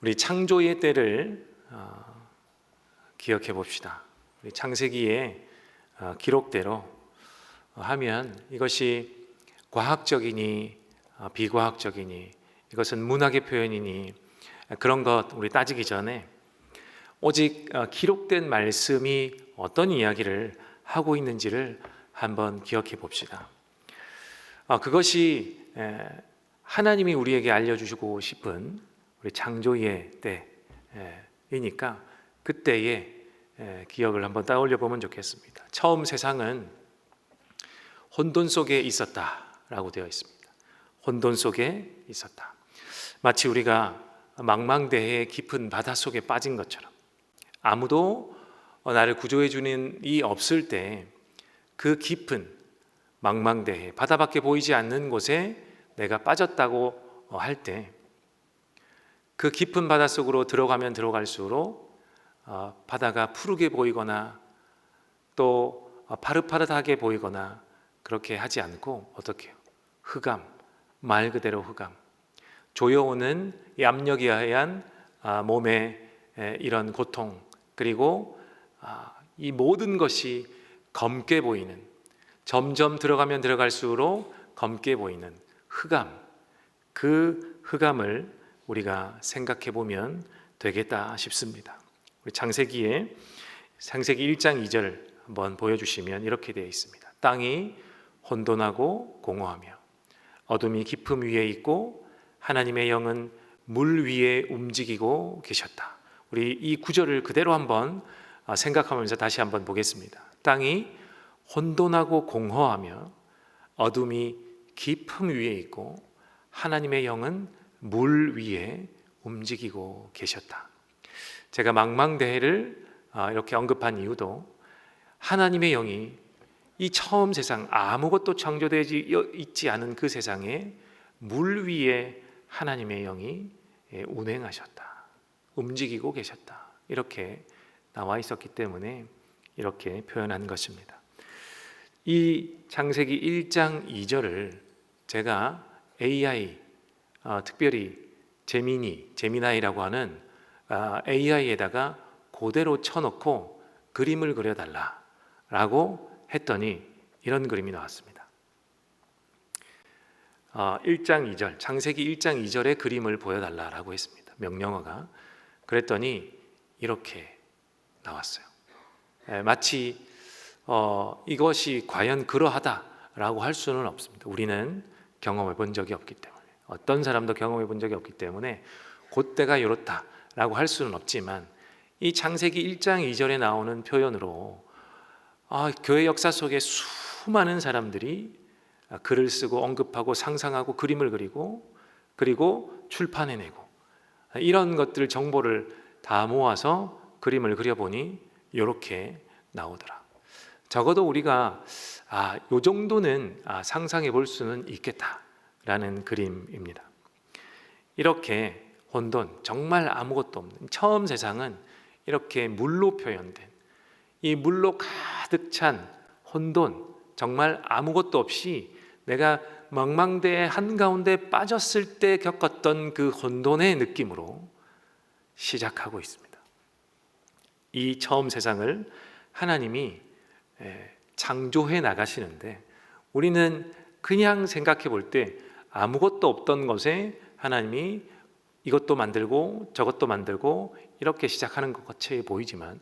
우리 창조의 때를 기억해 봅시다. 우리 창세기의 기록대로 하면 이것이 과학적이니 비과학적이니 이것은 문학의 표현이니 그런 것 우리 따지기 전에 오직 기록된 말씀이 어떤 이야기를 하고 있는지를 한번 기억해 봅시다. 그것이 하나님이 우리에게 알려주시고 싶은 우리 창조의 때이니까 그때의 기억을 한번 떠올려 보면 좋겠습니다. 처음 세상은 혼돈 속에 있었다라고 되어 있습니다. 혼돈 속에 있었다. 마치 우리가 망망대해의 깊은 바다 속에 빠진 것처럼 아무도 나를 구조해 주는 이 없을 때 그 깊은 망망대해 바다밖에 보이지 않는 곳에 내가 빠졌다고 할 때 그 깊은 바다 속으로 들어가면 들어갈수록 바다가 푸르게 보이거나 또 파릇파릇하게 보이거나 그렇게 하지 않고 어떻게 해요? 흑암, 말 그대로 흑암, 조여오는 이 압력에 의한 몸의 이런 고통, 그리고 이 모든 것이 검게 보이는, 점점 들어가면 들어갈수록 검게 보이는 흑암, 그 흑암을 우리가 생각해 보면 되겠다 싶습니다. 우리 창세기 1장 2절 한번 보여주시면 이렇게 되어 있습니다. 땅이 혼돈하고 공허하며 어둠이 깊음 위에 있고 하나님의 영은 물 위에 움직이고 계셨다. 우리 이 구절을 그대로 한번 생각하면서 다시 한번 보겠습니다. 땅이 혼돈하고 공허하며 어둠이 깊음 위에 있고 하나님의 영은 물 위에 움직이고 계셨다. 제가 망망대해를 이렇게 언급한 이유도 하나님의 영이 이 처음 세상 아무것도 창조되지 있지 않은 그 세상에 물 위에 하나님의 영이 운행하셨다, 움직이고 계셨다, 이렇게 나와 있었기 때문에 이렇게 표현한 것입니다. 이 창세기 1장 2절을 제가 AI 특별히 제미나이라고 하는 AI에다가 그대로 쳐놓고 그림을 그려달라라고 했더니 이런 그림이 나왔습니다. 1장 2절, 창세기 1장 2절의 그림을 보여달라라고 했습니다. 명령어가. 그랬더니 이렇게 나왔어요. 마치 이것이 과연 그러하다라고 할 수는 없습니다. 우리는 경험해 본 적이 없기 때문에, 어떤 사람도 경험해 본 적이 없기 때문에 그때가 이렇다라고 할 수는 없지만 이 창세기 1장 2절에 나오는 표현으로 교회 역사 속에 수많은 사람들이 글을 쓰고 언급하고 상상하고 그림을 그리고 출판해내고 이런 것들 정보를 다 모아서 그림을 그려보니 이렇게 나오더라. 적어도 우리가 요 정도는 상상해 볼 수는 있겠다라는 그림입니다. 이렇게 혼돈, 정말 아무것도 없는 처음 세상은 이렇게 물로 표현된, 이 물로 가득 찬 혼돈, 정말 아무것도 없이 내가 망망대해 한가운데 빠졌을 때 겪었던 그 혼돈의 느낌으로 시작하고 있습니다. 이 처음 세상을 하나님이 창조해 나가시는데 우리는 그냥 생각해 볼 때 아무것도 없던 것에 하나님이 이것도 만들고 저것도 만들고 이렇게 시작하는 것 같이 보이지만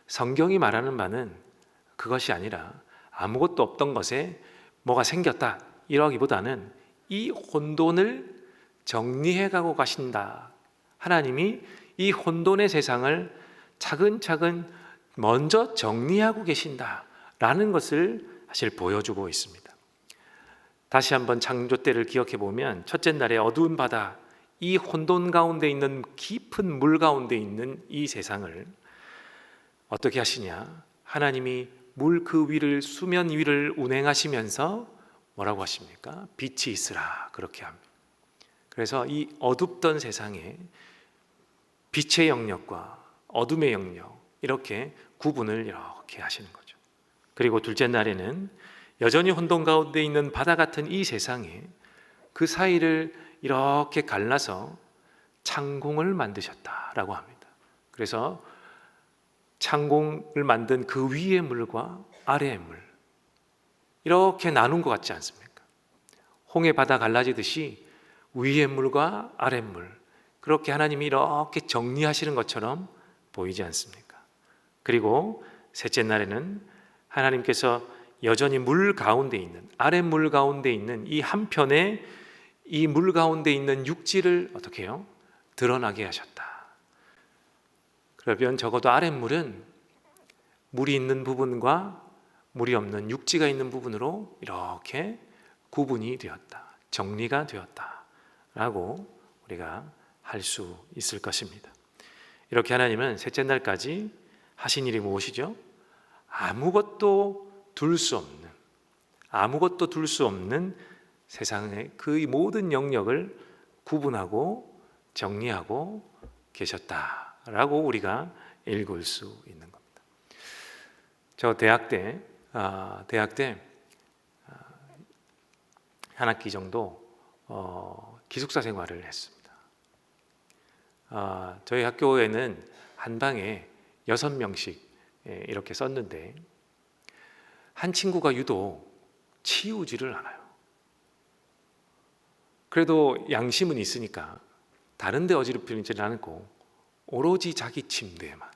성경이 말하는 바는 그것이 아니라 아무것도 없던 것에 뭐가 생겼다 이러기보다는 이 혼돈을 정리해 가고 가신다. 하나님이 이 혼돈의 세상을 차근차근 먼저 정리하고 계신다라는 것을 사실 보여주고 있습니다. 다시 한번 창조 때를 기억해 보면 첫째 날에 어두운 바다, 이 혼돈 가운데 있는 깊은 물 가운데 있는 이 세상을 어떻게 하시냐? 하나님이 물 그 위를, 수면 위를 운행하시면서 뭐라고 하십니까? 빛이 있으라 그렇게 합니다. 그래서 이 어둡던 세상에 빛의 영역과 어둠의 영역 이렇게 구분을 이렇게 하시는 거죠. 그리고 둘째 날에는 여전히 혼돈 가운데 있는 바다 같은 이 세상에 그 사이를 이렇게 갈라서 창공을 만드셨다라고 합니다. 그래서 창공을 만든 그 위의 물과 아래의 물, 이렇게 나눈 것 같지 않습니까? 홍해 바다 갈라지듯이 위의 물과 아래 물, 그렇게 하나님이 이렇게 정리하시는 것처럼 보이지 않습니까? 그리고 셋째 날에는 하나님께서 여전히 물 가운데 있는, 아래 물 가운데 있는 이 한편에 이 물 가운데 있는 육지를 어떻게 해요? 드러나게 하셨다. 그러면 적어도 아랫물은 물이 있는 부분과 물이 없는 육지가 있는 부분으로 이렇게 구분이 되었다, 정리가 되었다 라고 우리가 할 수 있을 것입니다. 이렇게 하나님은 셋째 날까지 하신 일이 무엇이죠? 아무것도 둘 수 없는 세상의 그 모든 영역을 구분하고 정리하고 계셨다라고 우리가 읽을 수 있는 겁니다. 저 대학 때 한 학기 정도 기숙사 생활을 했습니다. 저희 학교에는 한 방에 6명씩 이렇게 썼는데 한 친구가 유독 치우지를 않아요. 그래도 양심은 있으니까 다른 데 어지럽히지는 않고 오로지 자기 침대에만,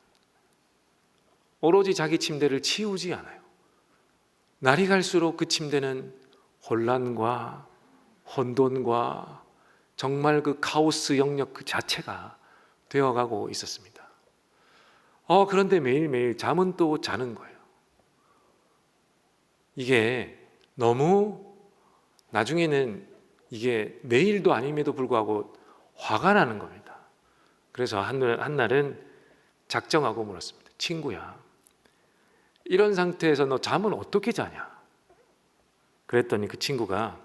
오로지 자기 침대를 치우지 않아요. 날이 갈수록 그 침대는 혼란과 혼돈과 정말 그 카오스 영역 그 자체가 되어가고 있었습니다. 그런데 매일매일 잠은 또 자는 거예요. 이게 너무 나중에는 이게 내일도 아님에도 불구하고 화가 나는 겁니다. 그래서 한날은 작정하고 물었습니다. 친구야, 이런 상태에서 너 잠은 어떻게 자냐? 그랬더니 그 친구가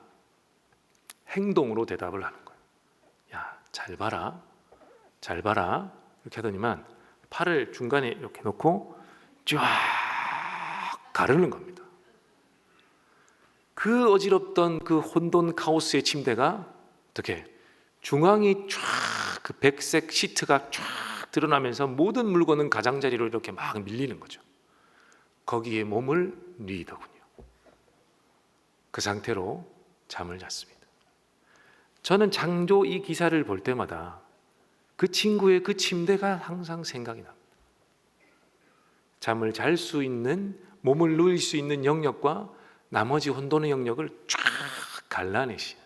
행동으로 대답을 하는 거예요. 야, 잘 봐라 이렇게 하더니만 팔을 중간에 이렇게 놓고 쫙 가르는 겁니다. 그 어지럽던 그 혼돈 카오스의 침대가 어떻게 중앙이 쫙 그 백색 시트가 쫙 드러나면서 모든 물건은 가장자리로 이렇게 막 밀리는 거죠. 거기에 몸을 뉘더군요. 그 상태로 잠을 잤습니다. 저는 장조 이 기사를 볼 때마다 그 친구의 그 침대가 항상 생각이 납니다. 잠을 잘 수 있는, 몸을 누일 수 있는 영역과 나머지 혼돈의 영역을 쫙 갈라내시는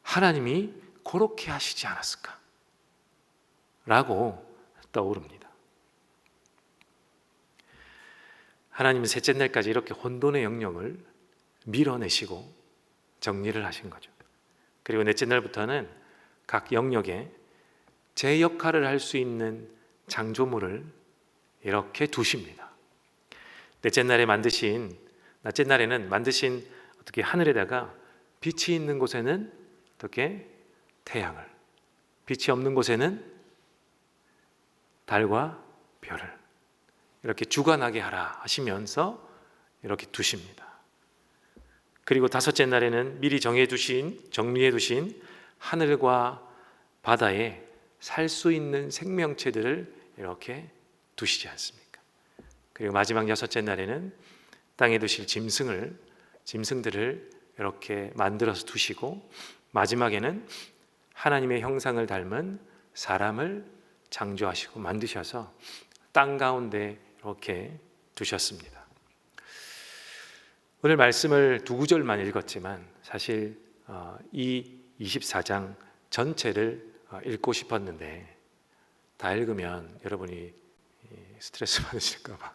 하나님이 그렇게 하시지 않았을까 라고 떠오릅니다. 하나님은 셋째 날까지 이렇게 혼돈의 영역을 밀어내시고 정리를 하신 거죠. 그리고 넷째 날부터는 각 영역에 제 역할을 할 수 있는 창조물을 이렇게 두십니다. 넷째 날에는 만드신 어떻게 하늘에다가 빛이 있는 곳에는 어떻게 태양을, 빛이 없는 곳에는 달과 별을 이렇게 주관하게 하라 하시면서 이렇게 두십니다. 그리고 다섯째 날에는 미리 정리해 두신 하늘과 바다에 살 수 있는 생명체들을 이렇게 두시지 않습니까? 그리고 마지막 여섯째 날에는 땅에 두실 짐승들을 이렇게 만들어서 두시고, 마지막에는 하나님의 형상을 닮은 사람을 창조하시고 만드셔서 땅 가운데 이렇게 두셨습니다. 오늘 말씀을 두 구절만 읽었지만 사실 이 24장 전체를 읽고 싶었는데 다 읽으면 여러분이 스트레스 받으실까 봐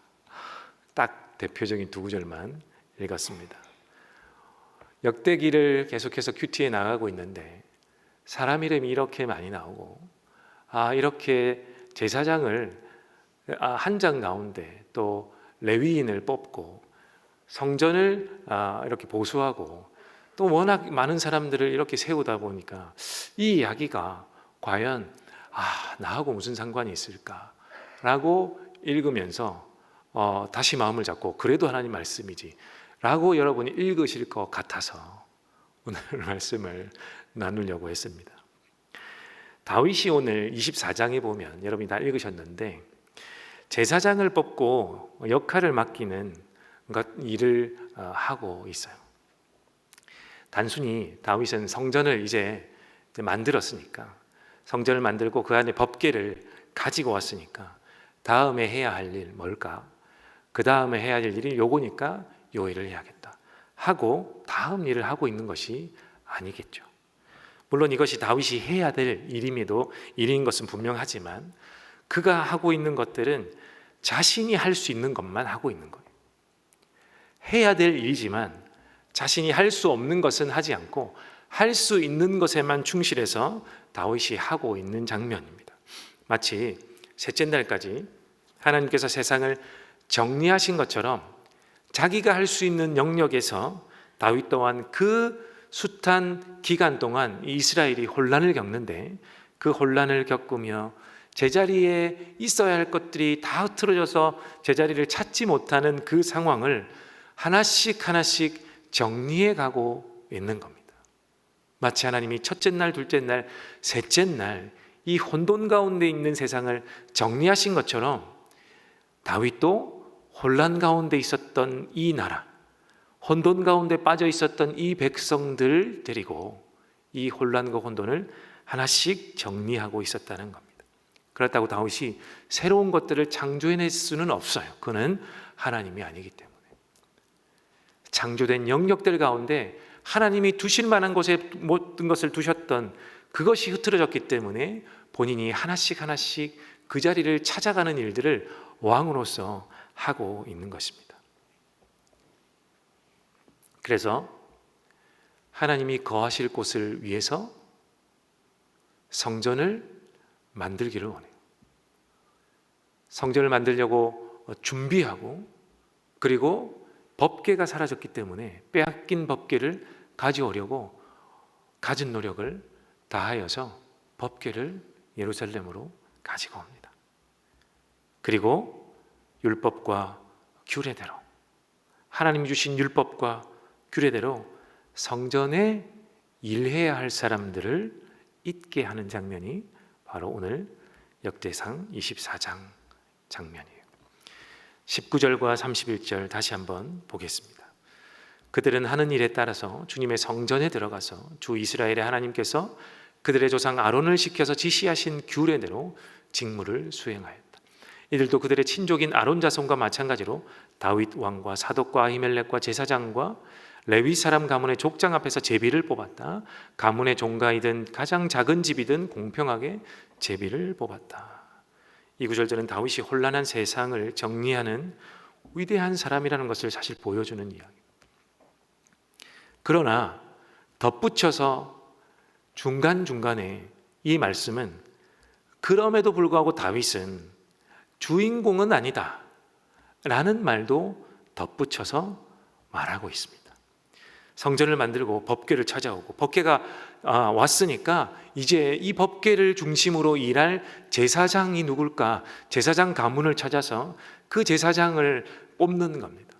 딱 대표적인 두 구절만 읽었습니다. 역대기를 계속해서 큐티에 나가고 있는데 사람 이름이 이렇게 많이 나오고, 이렇게 제사장을 한 장 가운데 또 레위인을 뽑고 성전을 이렇게 보수하고 또 워낙 많은 사람들을 이렇게 세우다 보니까 이 이야기가 과연 나하고 무슨 상관이 있을까라고 읽으면서 다시 마음을 잡고 그래도 하나님 말씀이지 라고 여러분이 읽으실 것 같아서 오늘 말씀을 나누려고 했습니다. 다윗이 오늘 24장에 보면 여러분이 다 읽으셨는데 제사장을 뽑고 역할을 맡기는 일을 하고 있어요. 단순히 다윗은 성전을 이제 만들었으니까, 성전을 만들고 그 안에 법궤를 가지고 왔으니까 다음에 해야 할 일 뭘까? 그 다음에 해야 할 일이 요거니까 요 일을 해야겠다 하고 다음 일을 하고 있는 것이 아니겠죠. 물론 이것이 다윗이 해야 될 일인 것은 분명하지만 그가 하고 있는 것들은 자신이 할 수 있는 것만 하고 있는 거예요. 해야 될 일이지만 자신이 할 수 없는 것은 하지 않고 할 수 있는 것에만 충실해서 다윗이 하고 있는 장면입니다. 마치 셋째 날까지 하나님께서 세상을 정리하신 것처럼 자기가 할 수 있는 영역에서 다윗 또한 그 숱한 기간 동안 이스라엘이 혼란을 겪는데 그 혼란을 겪으며 제자리에 있어야 할 것들이 다 흐트러져서 제자리를 찾지 못하는 그 상황을 하나씩 하나씩 정리해 가고 있는 겁니다. 마치 하나님이 첫째 날, 둘째 날, 셋째 날 이 혼돈 가운데 있는 세상을 정리하신 것처럼 다윗도 혼란 가운데 있었던 이 나라, 혼돈 가운데 빠져 있었던 이 백성들을 데리고 이 혼란과 혼돈을 하나씩 정리하고 있었다는 겁니다. 그렇다고 다윗이 새로운 것들을 창조해낼 수는 없어요. 그는 하나님이 아니기 때문에. 창조된 영역들 가운데 하나님이 두실 만한 곳에 모든 것을 두셨던 그것이 흐트러졌기 때문에 본인이 하나씩 하나씩 그 자리를 찾아가는 일들을 왕으로서 하고 있는 것입니다. 그래서 하나님이 거하실 곳을 위해서 성전을 만들기를 원해요. 성전을 만들려고 준비하고, 그리고 법궤가 사라졌기 때문에 빼앗긴 법궤를 가져오려고 가진 노력을 다하여서 법궤를 예루살렘으로 가지고 옵니다. 그리고 율법과 규례대로, 하나님이 주신 율법과 규례대로 성전에 일해야 할 사람들을 있게 하는 장면이 바로 오늘 역대상 24장 장면이에요. 19절과 31절 다시 한번 보겠습니다. 그들은 하는 일에 따라서 주님의 성전에 들어가서 주 이스라엘의 하나님께서 그들의 조상 아론을 시켜서 지시하신 규례대로 직무를 수행하였다. 이들도 그들의 친족인 아론 자손과 마찬가지로 다윗 왕과 사독과 아히멜렉과 제사장과 레위 사람 가문의 족장 앞에서 제비를 뽑았다. 가문의 종가이든 가장 작은 집이든 공평하게 제비를 뽑았다. 이 구절들은 다윗이 혼란한 세상을 정리하는 위대한 사람이라는 것을 사실 보여주는 이야기입니다. 그러나 덧붙여서 중간중간에 이 말씀은 그럼에도 불구하고 다윗은 주인공은 아니다 라는 말도 덧붙여서 말하고 있습니다. 성전을 만들고 법궤를 찾아오고, 법궤가 왔으니까 이제 이 법궤를 중심으로 일할 제사장이 누굴까? 제사장 가문을 찾아서 그 제사장을 뽑는 겁니다.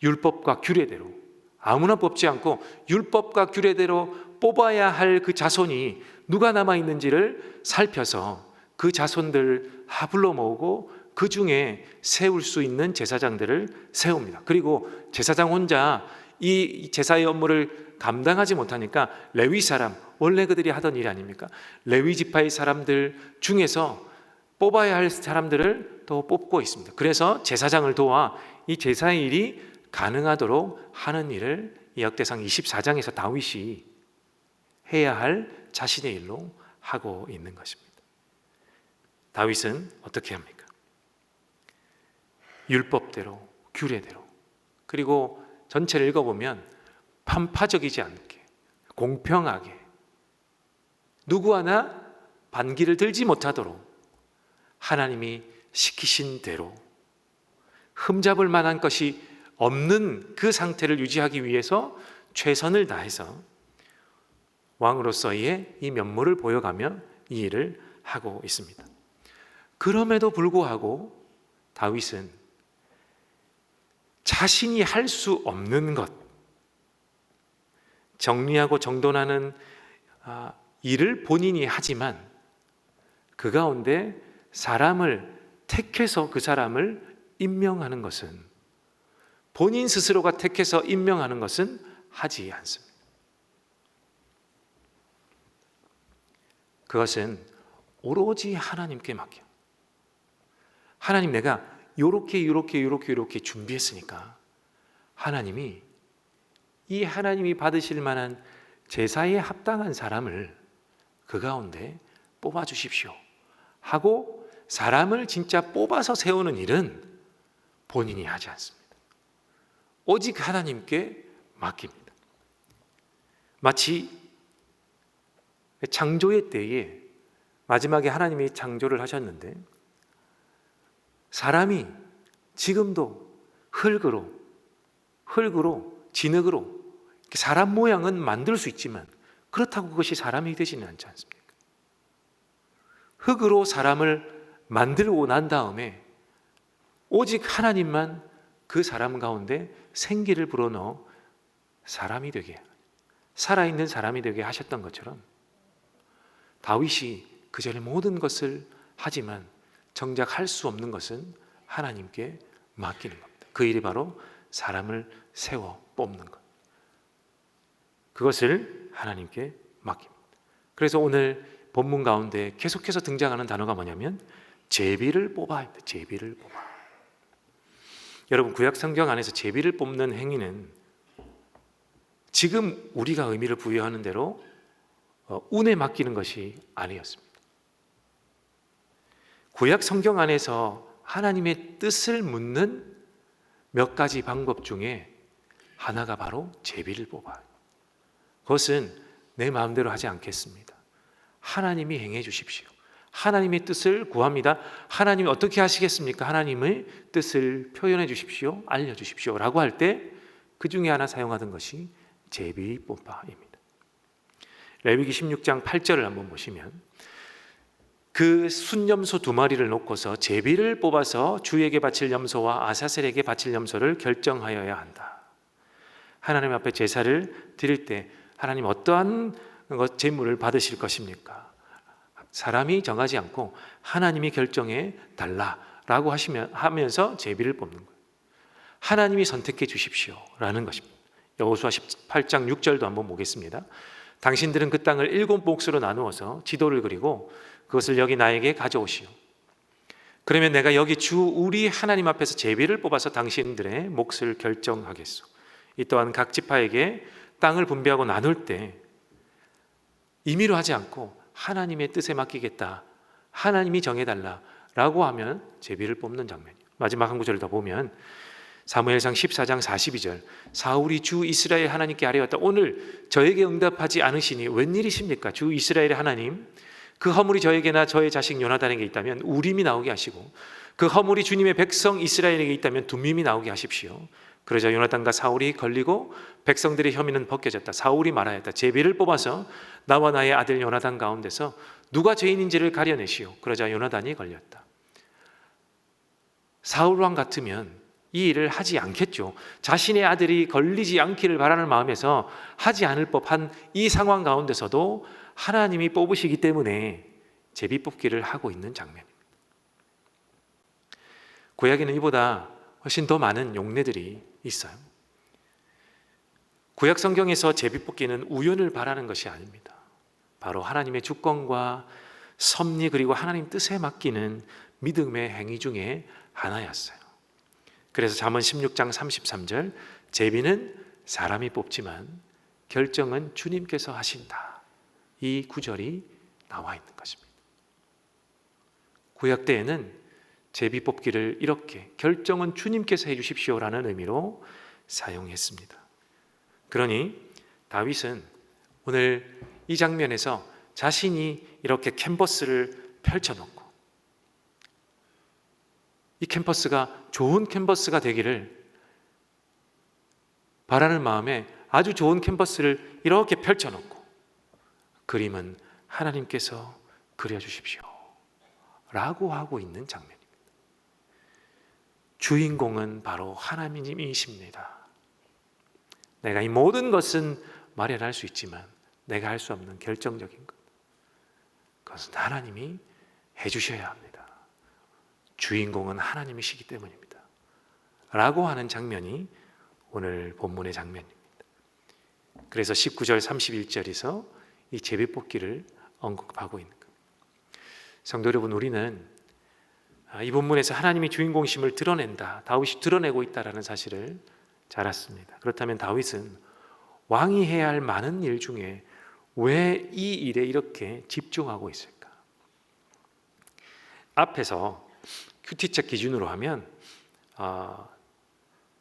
율법과 규례대로, 아무나 뽑지 않고 율법과 규례대로 뽑아야 할 그 자손이 누가 남아있는지를 살펴서 그 자손들 하불러 모으고 그 중에 세울 수 있는 제사장들을 세웁니다. 그리고 제사장 혼자 이 제사의 업무를 감당하지 못하니까 레위 사람, 원래 그들이 하던 일 아닙니까? 레위 지파의 사람들 중에서 뽑아야 할 사람들을 또 뽑고 있습니다. 그래서 제사장을 도와 이 제사의 일이 가능하도록 하는 일을 이 역대상 24장에서 다윗이 해야 할 자신의 일로 하고 있는 것입니다. 다윗은 어떻게 합니까? 율법대로, 규례대로, 그리고 전체를 읽어보면 편파적이지 않게, 공평하게, 누구 하나 반기를 들지 못하도록 하나님이 시키신 대로 흠잡을 만한 것이 없는 그 상태를 유지하기 위해서 최선을 다해서 왕으로서의 이 면모를 보여가며 이 일을 하고 있습니다. 그럼에도 불구하고 다윗은 자신이 할 수 없는 것, 정리하고 정돈하는 일을 본인이 하지만 그 가운데 사람을 택해서 그 사람을 임명하는 것은, 본인 스스로가 택해서 임명하는 것은 하지 않습니다. 그것은 오로지 하나님께 맡겨. 하나님, 내가 요렇게 준비했으니까 하나님이 이 하나님이 받으실 만한 제사에 합당한 사람을 그 가운데 뽑아 주십시오 하고 사람을 진짜 뽑아서 세우는 일은 본인이 하지 않습니다. 오직 하나님께 맡깁니다. 마치 창조의 때에 마지막에 하나님이 창조를 하셨는데 사람이 지금도 흙으로 진흙으로 사람 모양은 만들 수 있지만 그렇다고 그것이 사람이 되지는 않지 않습니까? 흙으로 사람을 만들고 난 다음에 오직 하나님만 그 사람 가운데 생기를 불어넣어 사람이 되게, 살아있는 사람이 되게 하셨던 것처럼 다윗이 그 전에 모든 것을 하지만 정작 할 수 없는 것은 하나님께 맡기는 겁니다. 그 일이 바로 사람을 세워 뽑는 것, 그것을 하나님께 맡깁니다. 그래서 오늘 본문 가운데 계속해서 등장하는 단어가 뭐냐면 제비를 뽑아입니다. 제비를 뽑아. 여러분, 구약 성경 안에서 제비를 뽑는 행위는 지금 우리가 의미를 부여하는 대로 운에 맡기는 것이 아니었습니다. 구약 성경 안에서 하나님의 뜻을 묻는 몇 가지 방법 중에 하나가 바로 제비를 뽑아요. 그것은 내 마음대로 하지 않겠습니다. 하나님이 행해 주십시오. 하나님의 뜻을 구합니다. 하나님이 어떻게 하시겠습니까? 하나님의 뜻을 표현해 주십시오. 알려주십시오 라고 할 때 그 중에 하나 사용하던 것이 제비 뽑아입니다. 레위기 16장 8절을 한번 보시면 그 순염소 2마리를 놓고서 제비를 뽑아서 주에게 바칠 염소와 아사셀에게 바칠 염소를 결정하여야 한다. 하나님 앞에 제사를 드릴 때 하나님 어떠한 제물을 받으실 것입니까? 사람이 정하지 않고 하나님이 결정해 달라라고 하면서 제비를 뽑는 거예요. 하나님이 선택해 주십시오 라는 것입니다. 여호수아 18장 6절도 한번 보겠습니다. 당신들은 그 땅을 7몫으로 나누어서 지도를 그리고 그것을 여기 나에게 가져오시오. 그러면 내가 여기 주 우리 하나님 앞에서 제비를 뽑아서 당신들의 몫을 결정하겠소. 이 또한 각 지파에게 땅을 분배하고 나눌 때 임의로 하지 않고 하나님의 뜻에 맡기겠다, 하나님이 정해달라라고 하면 제비를 뽑는 장면이에요. 마지막 한 구절을 더 보면 사무엘상 14장 42절 사울이 주 이스라엘 하나님께 아뢰었다. 오늘 저에게 응답하지 않으시니 웬일이십니까? 주 이스라엘의 하나님, 그 허물이 저에게나 저의 자식 요나단에게 있다면 우림이 나오게 하시고 그 허물이 주님의 백성 이스라엘에게 있다면 둠밈이 나오게 하십시오. 그러자 요나단과 사울이 걸리고 백성들의 혐의는 벗겨졌다. 사울이 말하였다. 제비를 뽑아서 나와 나의 아들 요나단 가운데서 누가 죄인인지를 가려내시오. 그러자 요나단이 걸렸다. 사울 왕 같으면 이 일을 하지 않겠죠. 자신의 아들이 걸리지 않기를 바라는 마음에서 하지 않을 법한 이 상황 가운데서도 하나님이 뽑으시기 때문에 제비 뽑기를 하고 있는 장면입니다. 구약에는 이보다 훨씬 더 많은 용례들이 있어요. 구약 성경에서 제비 뽑기는 우연을 바라는 것이 아닙니다. 바로 하나님의 주권과 섭리 그리고 하나님 뜻에 맡기는 믿음의 행위 중에 하나였어요. 그래서 잠언 16장 33절 제비는 사람이 뽑지만 결정은 주님께서 하신다, 이 구절이 나와 있는 것입니다. 구약 때에는 제비 뽑기를 이렇게 결정은 주님께서 해주십시오라는 의미로 사용했습니다. 그러니 다윗은 오늘 이 장면에서 자신이 이렇게 캔버스를 펼쳐놓고 이 캔버스가 좋은 캔버스가 되기를 바라는 마음에 아주 좋은 캔버스를 이렇게 펼쳐놓고 그림은 하나님께서 그려주십시오 라고 하고 있는 장면입니다. 주인공은 바로 하나님이십니다. 내가 이 모든 것은 마련할 수 있지만 내가 할 수 없는 결정적인 것, 것은 하나님이 해주셔야 합니다. 주인공은 하나님이시기 때문입니다. 라고 하는 장면이 오늘 본문의 장면입니다. 그래서 19절 31절에서 이 제비뽑기를 언급하고 있는 겁니다. 성도 여러분, 우리는 이 본문에서 하나님이 주인공심을 드러낸다, 다윗이 드러내고 있다는 사실을 잘 알았습니다. 그렇다면 다윗은 왕이 해야 할 많은 일 중에 왜 이 일에 이렇게 집중하고 있을까? 앞에서 큐티책 기준으로 하면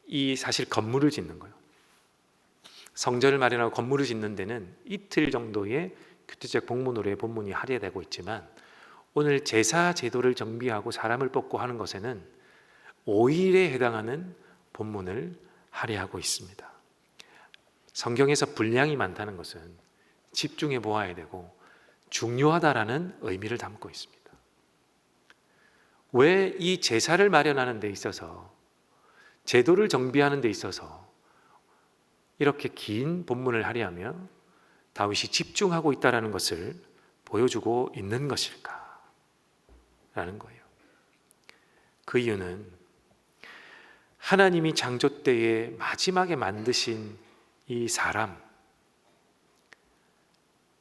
이 사실 건물을 짓는 거예요. 성전을 마련하고 건물을 짓는 데는 이틀 정도의 큐티책 본문으로의 본문이 할애되고 있지만, 오늘 제사 제도를 정비하고 사람을 뽑고 하는 것에는 5일에 해당하는 본문을 할애하고 있습니다. 성경에서 분량이 많다는 것은 집중해 보아야 되고 중요하다라는 의미를 담고 있습니다. 왜 이 제사를 마련하는 데 있어서, 제도를 정비하는 데 있어서 이렇게 긴 본문을 할애하며 다윗이 집중하고 있다는 것을 보여주고 있는 것일까? 라는 거예요. 그 이유는 하나님이 창조 때에 마지막에 만드신 이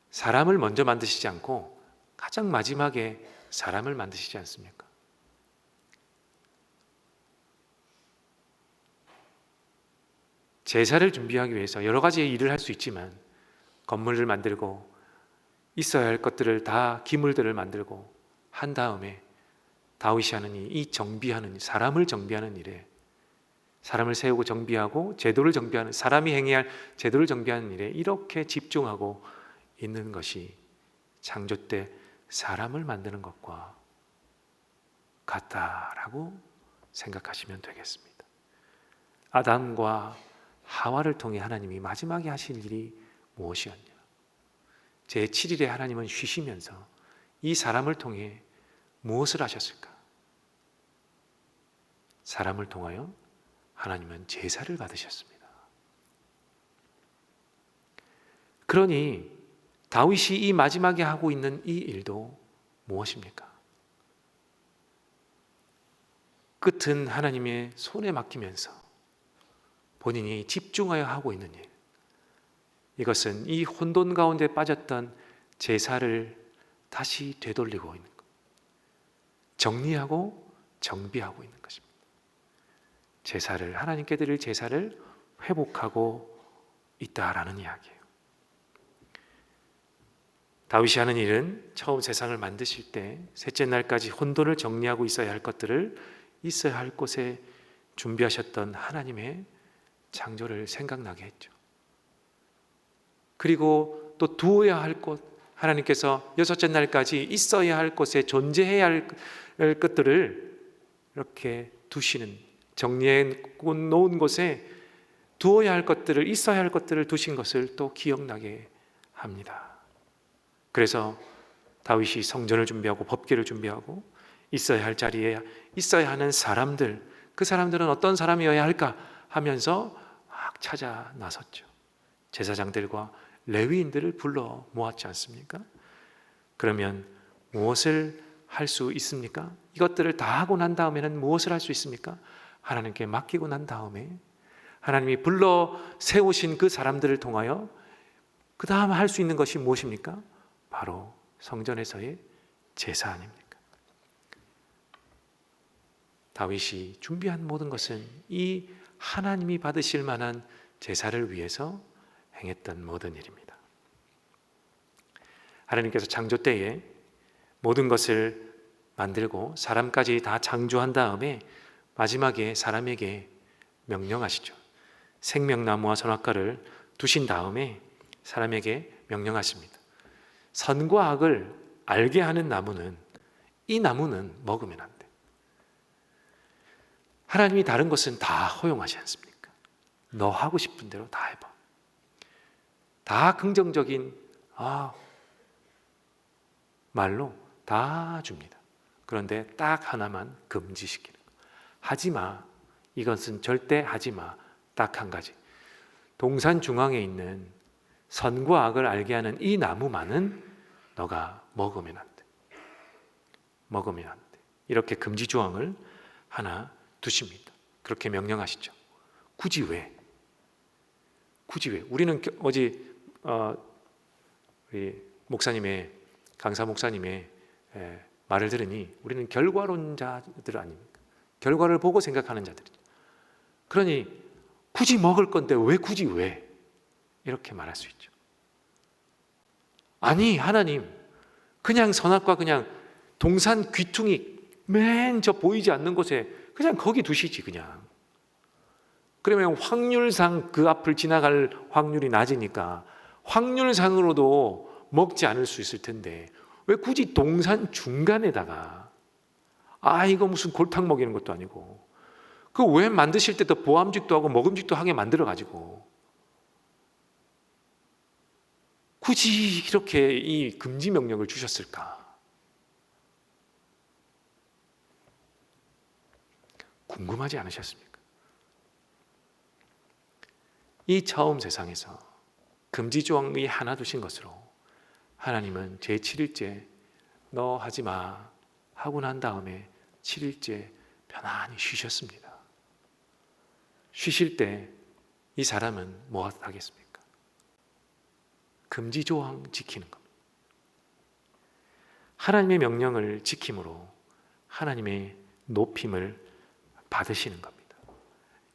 사람을 먼저 만드시지 않고 가장 마지막에 사람을 만드시지 않습니까? 제사를 준비하기 위해서 여러 가지 일을 할 수 있지만, 건물을 만들고 있어야 할 것들을 다, 기물들을 만들고 한 다음에 다윗이 하는 이 정비하는, 사람을 정비하는 일에, 사람을 세우고 정비하고 제도를 정비하는, 사람이 행해야 할 제도를 정비하는 일에 이렇게 집중하고 있는 것이 창조 때 사람을 만드는 것과 같다라고 생각하시면 되겠습니다. 아담과 하와를 통해 하나님이 마지막에 하실 일이 무엇이었냐? 제7일에 하나님은 쉬시면서 이 사람을 통해 무엇을 하셨을까? 사람을 통하여 하나님은 제사를 받으셨습니다. 그러니 다윗이 이 마지막에 하고 있는 이 일도 무엇입니까? 끝은 하나님의 손에 맡기면서 본인이 집중하여 하고 있는 일, 이것은 이 혼돈 가운데 빠졌던 제사를 다시 되돌리고 있는 것, 정리하고 정비하고 있는 것입니다. 제사를, 하나님께 드릴 제사를 회복하고 있다라는 이야기예요. 다윗이 하는 일은 처음 세상을 만드실 때 셋째 날까지 혼돈을 정리하고 있어야 할 것들을 있어야 할 곳에 준비하셨던 하나님의 창조를 생각나게 했죠. 그리고 또 두어야 할 곳, 하나님께서 여섯째 날까지 있어야 할 곳에 존재해야 할 것들을 이렇게 두시는, 정리해 놓은 곳에 두어야 할 것들을, 있어야 할 것들을 두신 것을 또 기억나게 합니다. 그래서 다윗이 성전을 준비하고 법궤를 준비하고 있어야 할 자리에 있어야 하는 사람들, 그 사람들은 어떤 사람이어야 할까 하면서 막 찾아 나섰죠. 제사장들과 레위인들을 불러 모았지 않습니까? 그러면 무엇을 할 수 있습니까? 이것들을 다 하고 난 다음에는 무엇을 할 수 있습니까? 하나님께 맡기고 난 다음에 하나님이 불러 세우신 그 사람들을 통하여 그 다음 할 수 있는 것이 무엇입니까? 바로 성전에서의 제사 아닙니까? 다윗이 준비한 모든 것은 이 하나님이 받으실 만한 제사를 위해서 행했던 모든 일입니다. 하나님께서 창조 때에 모든 것을 만들고 사람까지 다 창조한 다음에 마지막에 사람에게 명령하시죠. 생명나무와 선악과를 두신 다음에 사람에게 명령하십니다. 선과 악을 알게 하는 나무는, 이 나무는 먹으면 안 돼. 하나님이 다른 것은 다 허용하지 않습니까? 너 하고 싶은 대로 다 해봐. 다 긍정적인 말로 다 줍니다. 그런데 딱 하나만 금지시키는 거. 하지 마. 이것은 절대 하지 마. 딱 한 가지. 동산 중앙에 있는 선과 악을 알게 하는 이 나무만은 너가 먹으면 안 돼. 먹으면 안 돼. 이렇게 금지 조항을 하나 두십니다. 그렇게 명령하시죠. 굳이 왜? 굳이 왜? 우리는 어제 우리 목사님의 강사 목사님의 말을 들으니 우리는 결과론자들 아닙니까? 결과를 보고 생각하는 자들이죠. 그러니 굳이 먹을 건데 왜 굳이 왜? 이렇게 말할 수 있죠. 아니 하나님, 그냥 선악과 그냥 동산 귀퉁이 맨 저 보이지 않는 곳에 그냥 거기 두시지 그냥. 그러면 확률상 그 앞을 지나갈 확률이 낮으니까 확률상으로도 먹지 않을 수 있을 텐데 왜 굳이 동산 중간에다가 이거 무슨 골탕 먹이는 것도 아니고 그 왜 만드실 때도 보암직도 하고 먹음직도 하게 만들어 가지고 굳이 이렇게 이 금지 명령을 주셨을까? 궁금하지 않으셨습니까? 이 처음 세상에서 금지 조항이 하나 두신 것으로 하나님은 제7일째 너 하지 마 하고 난 다음에 7일째 편안히 쉬셨습니다. 쉬실 때 이 사람은 뭐 하겠습니까? 금지 조항 지키는 겁니다. 하나님의 명령을 지킴으로 하나님의 높임을 받으시는 겁니다.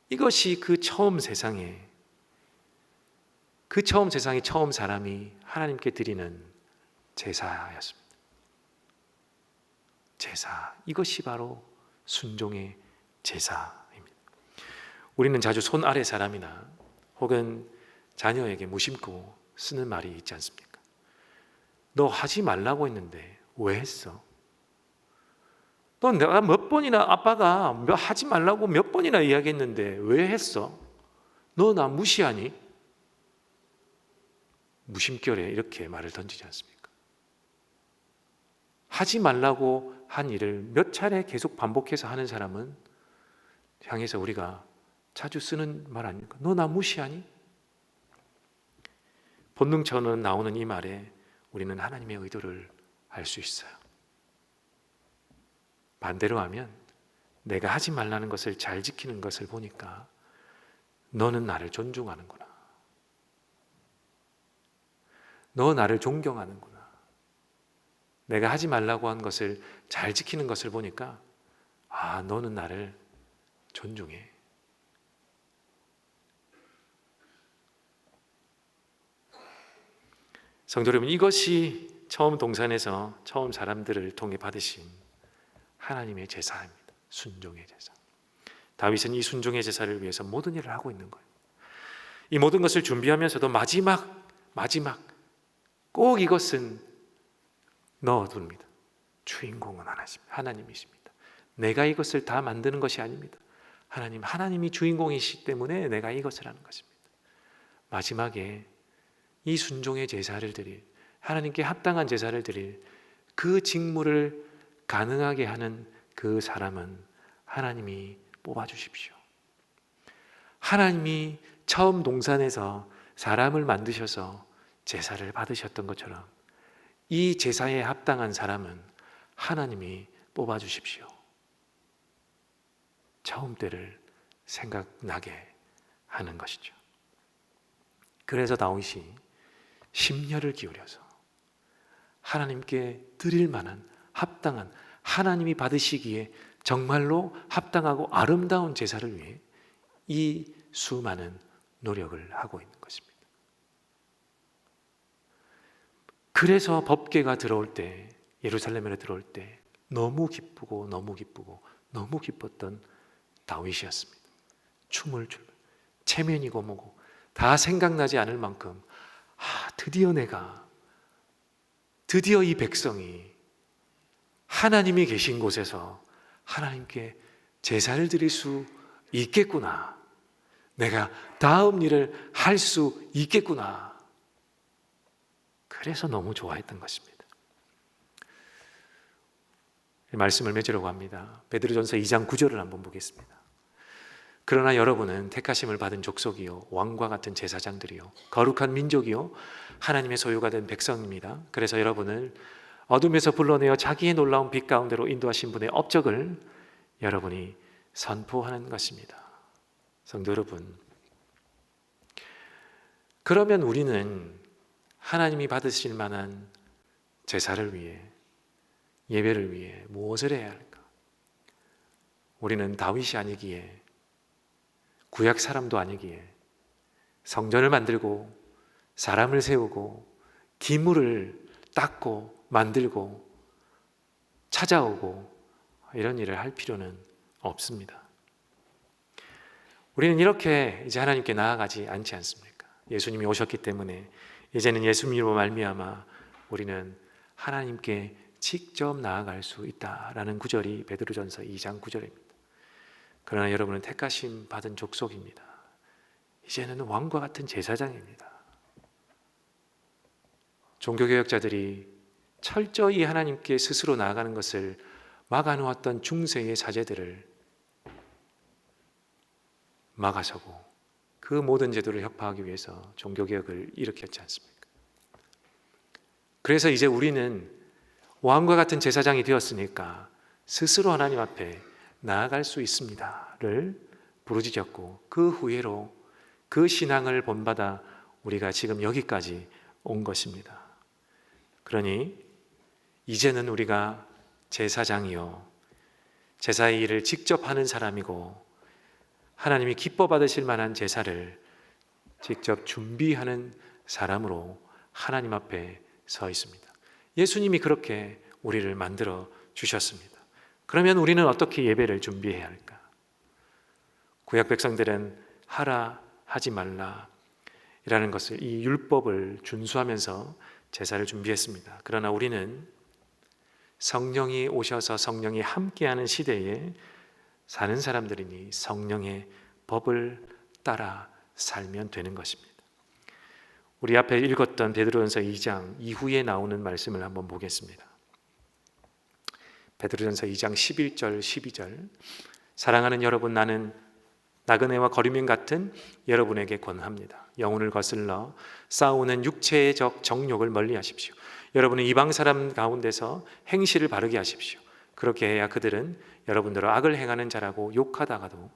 이것이 그 처음 세상에 처음 사람이 하나님께 드리는 제사였습니다. 제사, 이것이 바로 순종의 제사입니다. 우리는 자주 손 아래 사람이나 혹은 자녀에게 무심코 쓰는 말이 있지 않습니까? 너 하지 말라고 했는데 왜 했어? 너 내가 몇 번이나 아빠가 하지 말라고 몇 번이나 이야기했는데 왜 했어? 너 나 무시하니? 무심결에 이렇게 말을 던지지 않습니까? 하지 말라고 한 일을 몇 차례 계속 반복해서 하는 사람은 향해서 우리가 자주 쓰는 말 아닙니까? 너 나 무시하니? 본능처럼 나오는 이 말에 우리는 하나님의 의도를 알 수 있어요. 반대로 하면 내가 하지 말라는 것을 잘 지키는 것을 보니까 너는 나를 존중하는구나. 너 나를 존경하는구나. 내가 하지 말라고 한 것을 잘 지키는 것을 보니까 너는 나를 존중해. 성도 여러분, 이것이 처음 동산에서 처음 사람들을 통해 받으신 하나님의 제사입니다. 순종의 제사. 다윗은 이 순종의 제사를 위해서 모든 일을 하고 있는 거예요. 이 모든 것을 준비하면서도 마지막 꼭 이것은 넣어둡니다. 주인공은 하나님이십니다. 내가 이것을 다 만드는 것이 아닙니다. 하나님이 주인공이시기 때문에 내가 이것을 하는 것입니다. 마지막에 이 순종의 제사를 드릴, 하나님께 합당한 제사를 드릴 그 직무를 가능하게 하는 그 사람은 하나님이 뽑아주십시오. 하나님이 처음 동산에서 사람을 만드셔서 제사를 받으셨던 것처럼 이 제사에 합당한 사람은 하나님이 뽑아주십시오. 처음 때를 생각나게 하는 것이죠. 그래서 다윗이 심려를 기울여서 하나님께 드릴 만한 합당한, 하나님이 받으시기에 정말로 합당하고 아름다운 제사를 위해 이 수많은 노력을 하고 있는 것입니다. 그래서 법궤가 들어올 때, 예루살렘에 들어올 때 너무 기쁘고 너무 기뻤던 다윗이었습니다. 춤을 추고 체면이고 뭐고 다 생각나지 않을 만큼 드디어 이 백성이 하나님이 계신 곳에서 하나님께 제사를 드릴 수 있겠구나. 내가 다음 일을 할 수 있겠구나. 그래서 너무 좋아했던 것입니다. 말씀을 맺으려고 합니다. 베드로전서 2장 9절을 한번 보겠습니다. 그러나 여러분은 택하심을 받은 족속이요 왕과 같은 제사장들이요 거룩한 민족이요 하나님의 소유가 된 백성입니다. 그래서 여러분을 어둠에서 불러내어 자기의 놀라운 빛 가운데로 인도하신 분의 업적을 여러분이 선포하는 것입니다. 성도 여러분, 그러면 우리는 하나님이 받으실 만한 제사를 위해, 예배를 위해 무엇을 해야 할까? 우리는 다윗이 아니기에, 구약 사람도 아니기에 성전을 만들고 사람을 세우고 기물을 닦고 만들고 찾아오고 이런 일을 할 필요는 없습니다. 우리는 이렇게 이제 하나님께 나아가지 않지 않습니까? 예수님이 오셨기 때문에 이제는 예수님으로 말미암아 우리는 하나님께 직접 나아갈 수 있다라는 구절이 베드로전서 2장 9절입니다. 그러나 여러분은 택하심 받은 족속입니다. 이제는 왕과 같은 제사장입니다. 종교개혁자들이 철저히 하나님께 스스로 나아가는 것을 막아놓았던 중세의 사제들을 막아서고 그 모든 제도를 혁파하기 위해서 종교개혁을 일으켰지 않습니까? 그래서 이제 우리는 왕과 같은 제사장이 되었으니까 스스로 하나님 앞에 나아갈 수 있습니다를 부르짖었고 그 후회로 그 신앙을 본받아 우리가 지금 여기까지 온 것입니다. 그러니 이제는 우리가 제사장이요 제사의 일을 직접 하는 사람이고 하나님이 기뻐 받으실 만한 제사를 직접 준비하는 사람으로 하나님 앞에 서 있습니다. 예수님이 그렇게 우리를 만들어 주셨습니다. 그러면 우리는 어떻게 예배를 준비해야 할까? 구약 백성들은 하라 하지 말라 이라는 것을, 이 율법을 준수하면서 제사를 준비했습니다. 그러나 우리는 성령이 오셔서 성령이 함께하는 시대에 사는 사람들이니 성령의 법을 따라 살면 되는 것입니다. 우리 앞에 읽었던 베드로전서 2장 이후에 나오는 말씀을 한번 보겠습니다. 베드로전서 2장 11절 12절 사랑하는 여러분, 나는 나그네와 거류민 같은 여러분에게 권합니다. 영혼을 거슬러 싸우는 육체의 적 정욕을 멀리하십시오. 여러분은 이방 사람 가운데서 행실을 바르게 하십시오. 그렇게 해야 그들은 여러분들을 악을 행하는 자라고 욕하다가도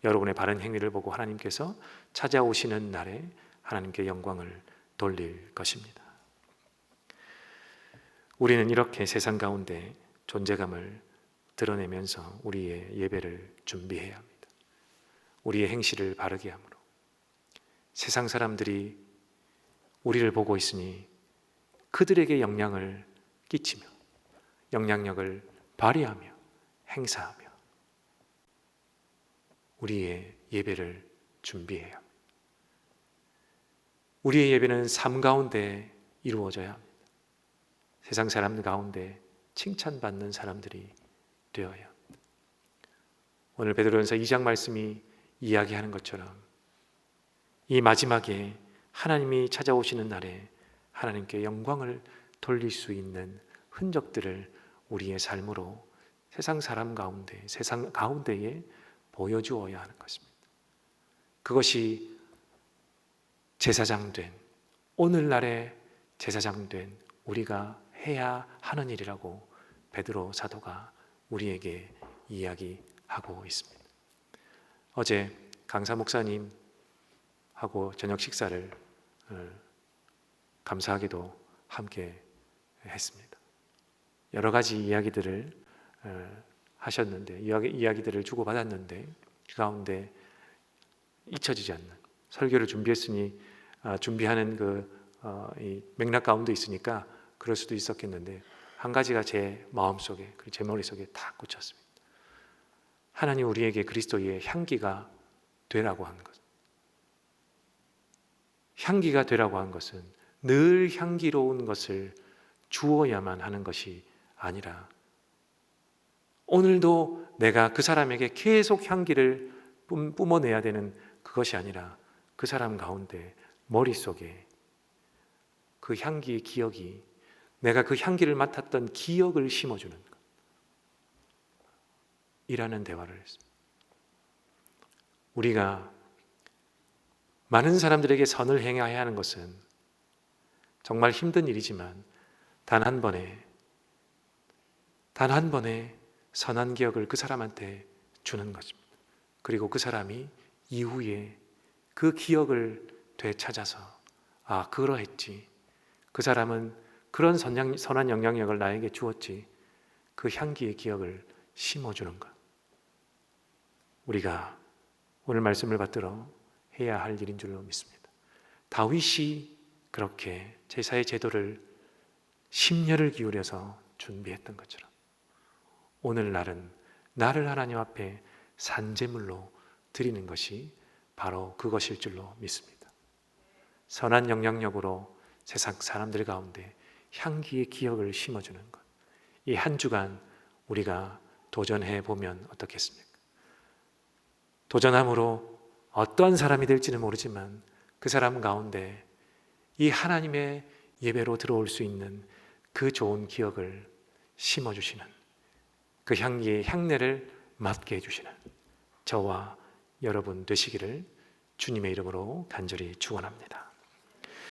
여러분의 바른 행위를 보고 하나님께서 찾아오시는 날에 하나님께 영광을 돌릴 것입니다. 우리는 이렇게 세상 가운데 존재감을 드러내면서 우리의 예배를 준비해야 합니다. 우리의 행실을 바르게 함으로 세상 사람들이 우리를 보고 있으니 그들에게 영향을 끼치며 영향력을 발휘하며 행사하며 우리의 예배를 준비해야 합니다. 우리의 예배는 삶 가운데 이루어져야 합니다. 세상 사람들 가운데 칭찬받는 사람들이 되어야 합니다. 오늘 베드로전서 2장 말씀이 이야기하는 것처럼 이 마지막에 하나님이 찾아오시는 날에 하나님께 영광을 돌릴 수 있는 흔적들을 우리의 삶으로 세상 사람 가운데, 세상 가운데에 보여주어야 하는 것입니다. 그것이 제사장 된, 오늘날의 제사장 된 우리가 해야 하는 일이라고 베드로 사도가 우리에게 이야기하고 있습니다. 어제 강사 목사님하고 저녁 식사를 감사하게도 함께 했습니다. 여러 가지 이야기들을 하셨는데, 이야기들을 주고받았는데 그 가운데 잊혀지지 않는, 설교를 준비했으니 준비하는 이 맥락 가운데 있으니까 그럴 수도 있었겠는데 한 가지가 제 마음속에, 그리고 제 머릿속에 다 꽂혔습니다. 하나님 우리에게 그리스도의 향기가 되라고 하는 것. 향기가 되라고 하는 것은 늘 향기로운 것을 주어야만 하는 것이 아니라 오늘도 내가 그 사람에게 계속 향기를 뿜어내야 되는 그것이 아니라 그 사람 가운데 머릿속에 그 향기의 기억이, 내가 그 향기를 맡았던 기억을 심어주는 것 이라는 대화를 했습니다. 우리가 많은 사람들에게 선을 행해야 하는 것은 정말 힘든 일이지만 단 한 번에 단 한 번의 선한 기억을 그 사람한테 주는 것입니다. 그리고 그 사람이 이후에 그 기억을 되찾아서 그러했지. 그 사람은 그런 선한 영향력을 나에게 주었지. 그 향기의 기억을 심어주는 것. 우리가 오늘 말씀을 받들어 해야 할 일인 줄로 믿습니다. 다윗이 그렇게 제사의 제도를 심려를 기울여서 준비했던 것처럼 오늘날은 나를 하나님 앞에 산제물로 드리는 것이 바로 그것일 줄로 믿습니다. 선한 영향력으로 세상 사람들 가운데 향기의 기억을 심어주는 것. 이 한 주간 우리가 도전해 보면 어떻겠습니까? 도전함으로 어떠한 사람이 될지는 모르지만 그 사람 가운데 이 하나님의 예배로 들어올 수 있는 그 좋은 기억을 심어주시는, 그 향기의 향내를 맡게 해주시는 저와 여러분 되시기를 주님의 이름으로 간절히 축원합니다.